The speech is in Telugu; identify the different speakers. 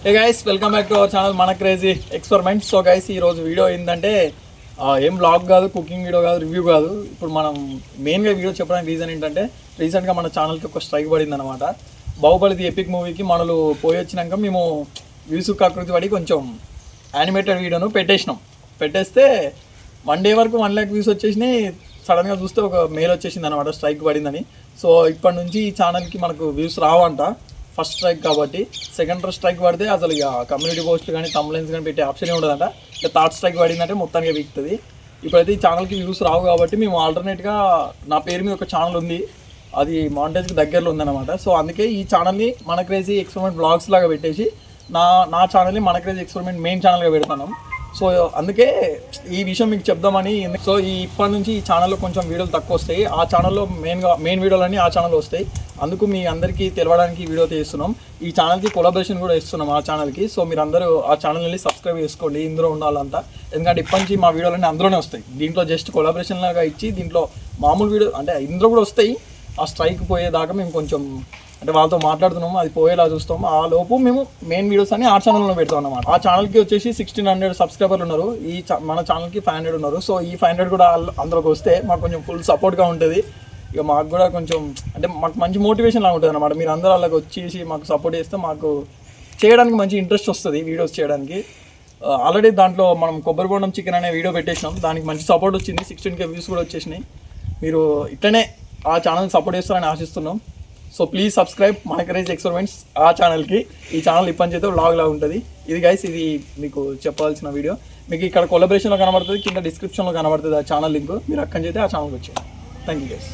Speaker 1: A guys welcome back to our channel మన క్రేజీ ఎక్స్పెరిమెంట్స్. సో గైస్ ఈరోజు వీడియో ఏంటంటే ఏం బ్లాగ్ కాదు, కుకింగ్ వీడియో కాదు, రివ్యూ కాదు. ఇప్పుడు మనం మెయిన్గా వీడియో చెప్పడానికి రీజన్ ఏంటంటే రీసెంట్గా మన ఛానల్కి ఒక స్ట్రైక్ పడింది అనమాట. బాహుబలి ఎపిక్ మూవీకి మనలు పోయి వచ్చినాక మేము వ్యూస్ ఆకృతి పడి కొంచెం యానిమేటెడ్ వీడియోను పెట్టేస్తే 1 day వరకు 1 lakh వ్యూస్ వచ్చేసినాయి. సడన్గా చూస్తే ఒక మెయిల్ వచ్చేసింది అనమాట, స్ట్రైక్ పడిందని. సో ఇప్పటి నుంచి ఈ ఛానల్కి మనకు వ్యూస్ రావంట, ఫస్ట్ స్ట్రైక్ కాబట్టి. సెకండ్ స్ట్రైక్ పడితే అసలు ఇక కమ్యూనిటీ పోస్ట్లు కానీ తమ్లైన్స్ కానీ పెట్టే ఆప్షన్ ఉండదంట. ఇక థర్డ్ స్ట్రైక్ పడిందంటే మొత్తానికి వీక్తుంది. ఇప్పుడైతే ఈ ఛానల్కి వ్యూస్ రావు కాబట్టి మేము ఆల్టర్నేట్గా నా పేరు మీద ఒక ఛానల్ ఉంది, అది మానిటైజ్కి దగ్గరలో ఉందన్నమాట. సో అందుకే ఈ ఛానల్ని మన క్రేజీ ఎక్స్పెరిమెంట్ బ్లాగ్స్ లాగా పెట్టేసి నా ఛానల్ని మన క్రేజీ ఎక్స్పెరిమెంట్ మెయిన్ ఛానల్గా పెడతాను. సో అందుకే ఈ విషయం మీకు చెప్దామని. సో ఇప్పటి నుంచి ఈ ఛానల్లో కొంచెం వీడియోలు తక్కువ వస్తాయి, ఆ ఛానల్లో మెయిన్ వీడియోలన్నీ ఆ ఛానల్లో వస్తాయి. అందుకు మీ అందరికీ తెలవడానికి వీడియో తీస్తున్నాం. ఈ ఛానల్కి కొలాబరేషన్ కూడా ఇస్తున్నాం ఆ ఛానల్కి. సో మీరు అందరూ ఆ ఛానల్ వెళ్ళి సబ్స్క్రైబ్ చేసుకోండి, ఇందులో ఉండాలంతా. ఎందుకంటే ఇప్పటి నుంచి మా వీడియోలన్నీ అందులోనే వస్తాయి. దీంట్లో జస్ట్ కొలాబరేషన్ లాగా ఇచ్చి దీంట్లో మామూలు వీడియో అంటే ఇందులో కూడా వస్తాయి. ఆ స్ట్రైక్ పోయేదాకా మేము కొంచెం అంటే వాళ్ళతో మాట్లాడుతున్నాము, అది పోయేలా చూస్తాము. ఆ లోపు మేము మెయిన్ వీడియోస్ అని ఆ ఛానల్లో పెడతాం అన్నమాట. ఆ ఛానల్కి వచ్చేసి 1600 సబ్స్క్రైబర్లు ఉన్నారు, మన ఛానల్కి 500 ఉన్నారు. సో ఈ 500 కూడా అందులోకి వస్తే మాకు కొంచెం ఫుల్ సపోర్ట్గా ఉంటుంది. ఇక మాకు కూడా కొంచెం అంటే మాకు మంచి మోటివేషన్ లాగా ఉంటుంది అనమాట. మీరు అందరూ అలాగ వచ్చేసి మాకు సపోర్ట్ చేస్తే మాకు చేయడానికి మంచి ఇంట్రెస్ట్ వస్తుంది వీడియోస్ చేయడానికి. ఆల్రెడీ దాంట్లో మనం కొబ్బరి బొండం చికెన్ అనే వీడియో పెట్టేసినాం, దానికి మంచి సపోర్ట్ వచ్చింది, 16K వ్యూస్ కూడా వచ్చేసినాయి. మీరు ఇట్లనే ఆ ఛానల్ని సపోర్ట్ చేస్తారని ఆశిస్తున్నాం. సో ప్లీజ్ సబ్స్క్రైబ్ మన క్రేజీ ఎక్స్పెరిమెంట్స్ ఆ ఛానల్కి. ఈ ఛానల్ ఇప్పటి నుంచి అయితే వ్లాగ్ లాగా ఉంటుంది. ఇది గైస్, ఇది మీకు చెప్పాల్సిన వీడియో. మీకు ఇక్కడ కొలాబరేషన్లో కనబడుతుంది, కింద డిస్క్రిప్షన్లో కనబడుతుంది ఆ ఛానల్ లింక్. మీరు అక్కడి నుంచి అయితే ఆ ఛానల్కి వచ్చేయండి. Thank you guys.